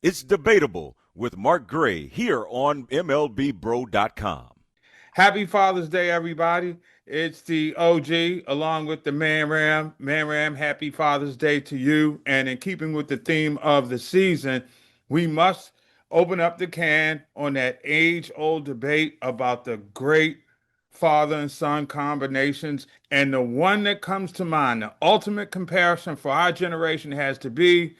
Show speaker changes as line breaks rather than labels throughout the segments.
It's debatable with Mark Gray here on MLBBro.com.
Happy Father's Day, everybody. It's the OG along with the Man Ram. Man Ram, happy Father's Day to you. And in keeping with the theme of the season, we must open up the can on that age-old debate about the great father and son combinations. And the one that comes to mind, the ultimate comparison for our generation has to be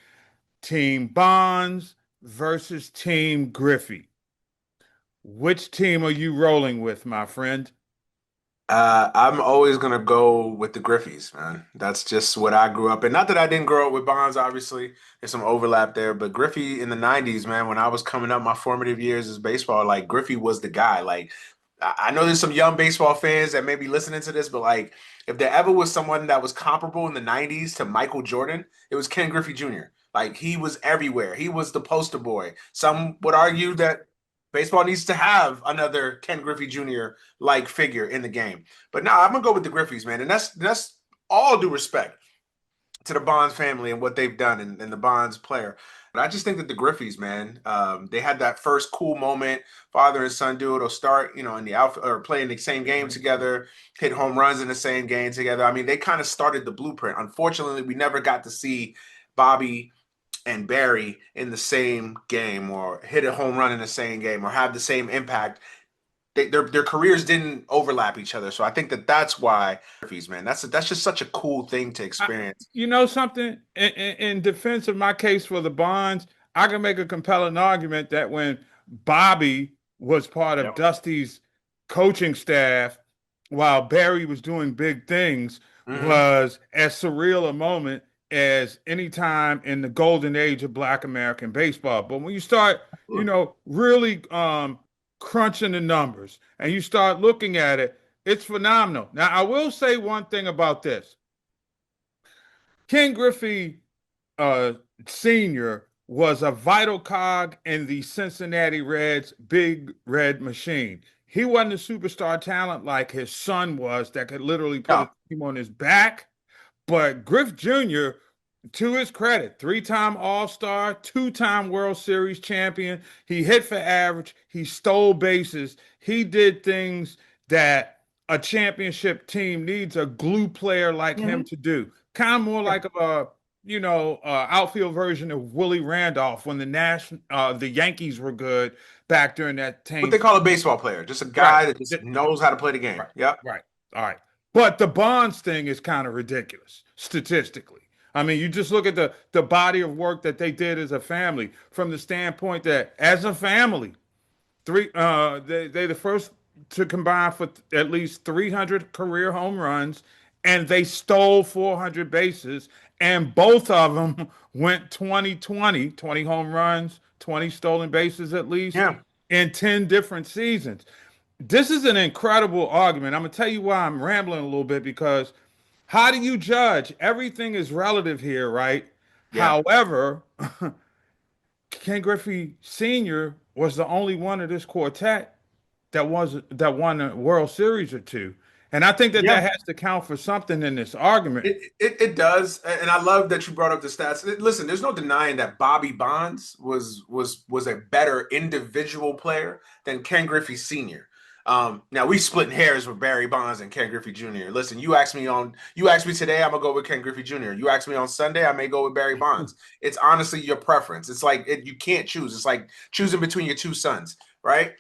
Team Bonds versus Team Griffey. Which team are you rolling with, my friend?
I'm always gonna go with the Griffeys, man. That's just what I grew up in. Not that I didn't grow up with Bonds, obviously. There's some overlap there, but Griffey in the 90s, man, when I was coming up, my formative years as baseball, like Griffey was the guy. Like I know there's some young baseball fans that may be listening to this, but like if there ever was someone that was comparable in the 90s to Michael Jordan, it was Ken Griffey Jr. Like he was everywhere. He was the poster boy. Some would argue that baseball needs to have another Ken Griffey Jr. like figure in the game. But no, I'm gonna go with the Griffeys, man. And that's all due respect to the Bonds family and what they've done and the Bonds player. But I just think that the Griffeys, man, they had that first cool moment, father and son duo. They'll start, in the outfield or play in the same game together, hit home runs in the same game together. I mean, they kind of started the blueprint. Unfortunately, we never got to see Bobby and Barry in the same game or hit a home run in the same game or have the same impact. Their careers didn't overlap each other. So I think that that's why Murphys, man, that's just such a cool thing to
I,
experience.
you know something? In defense of my case for the Bonds, I can make a compelling argument that when Bobby was part of
Yep.
Dusty's coaching staff while Barry was doing big things
Hmm.
was as surreal a moment as any time in the golden age of Black American baseball. But when you start, really crunching the numbers and you start looking at it, it's phenomenal. Now, I will say one thing about this. Ken Griffey uh, Sr. was a vital cog in the Cincinnati Reds' big red machine. He wasn't a superstar talent like his son was that could literally put a
No.
team on his back. But Griff Jr., to his credit, three-time All-Star, two-time World Series champion. He hit for average. He stole bases. He did things that a championship team needs a glue player like him
Hmm.
to do. Kind of more like outfield version of Willie Randolph when the Yankees were good back during that
What
team.
they call a baseball player, just a
Right,
guy that just knows how to play the game.
right,
Yep.
right. All right. But the Bonds thing is kind of ridiculous statistically. I mean, you just look at the body of work that they did as a family from the standpoint that as a family, they the first to combine for at least 300 career home runs, and they stole 400 bases, and both of them went 20 home runs, 20 stolen bases at least
Yeah.
in 10 different seasons. This is an incredible argument. I'm gonna tell you why I'm rambling a little bit because how do you judge? Everything is relative here, right?
Yeah.
However, Ken Griffey Sr. was the only one of this quartet that won a World Series or two. And I think that
Yeah.
that has to count for something in this argument.
It does, and I love that you brought up the stats. Listen, there's no denying that Bobby Bonds was a better individual player than Ken Griffey Sr. Now we splitting hairs with Barry Bonds and Ken Griffey Jr. Listen, you ask me today, I'm gonna go with Ken Griffey Jr. You ask me on Sunday, I may go with Barry Bonds. It's honestly your preference. It's like you can't choose. It's like choosing between your two sons, right?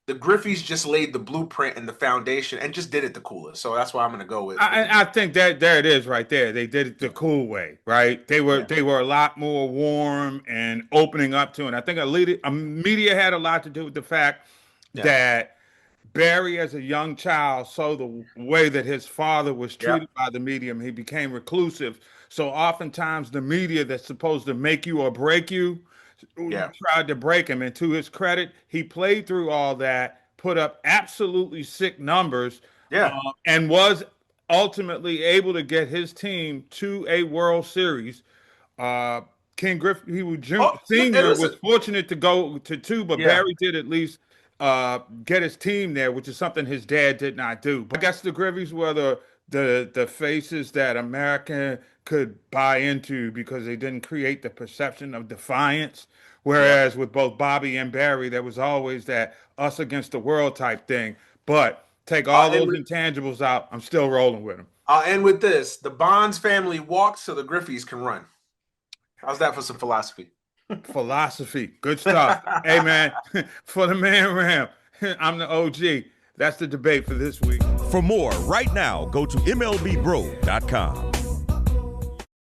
The Griffeys just laid the blueprint and the foundation and just did it the coolest. So that's why I'm gonna go with the
I think that there it is right there. They did it the cool way, right? They were
yeah.
they were a lot more warm and opening up to it. And I think a media had a lot to do with the fact
Yeah.
that Barry, as a young child, saw the way that his father was
Yeah.
treated by the media, and he became reclusive. So oftentimes, the media that's supposed to make you or break you
Yeah.
tried to break him. And to his credit, he played through all that, put up absolutely sick numbers,
Yeah.
and was ultimately able to get his team to a World Series. Uh, Ken Griffey,
Oh, and
Senior was
listen.
fortunate to go to two, but
Yeah.
Barry did at least get his team there, which is something his dad did not do. But I guess the Griffeys were the faces that America could buy into because they didn't create the perception of defiance Whereas with both Bobby and Barry, there was always that us against the world type thing. But take all
I'll end
those
with,
intangibles out, I'm still rolling with them.
I'll end with this. The Bonds family walks so the Griffeys can run. How's that for some philosophy?
Philosophy, good stuff. Hey man, for the man Ram, I'm the OG. That's the debate for this week.
For more right now, go to MLBBro.com.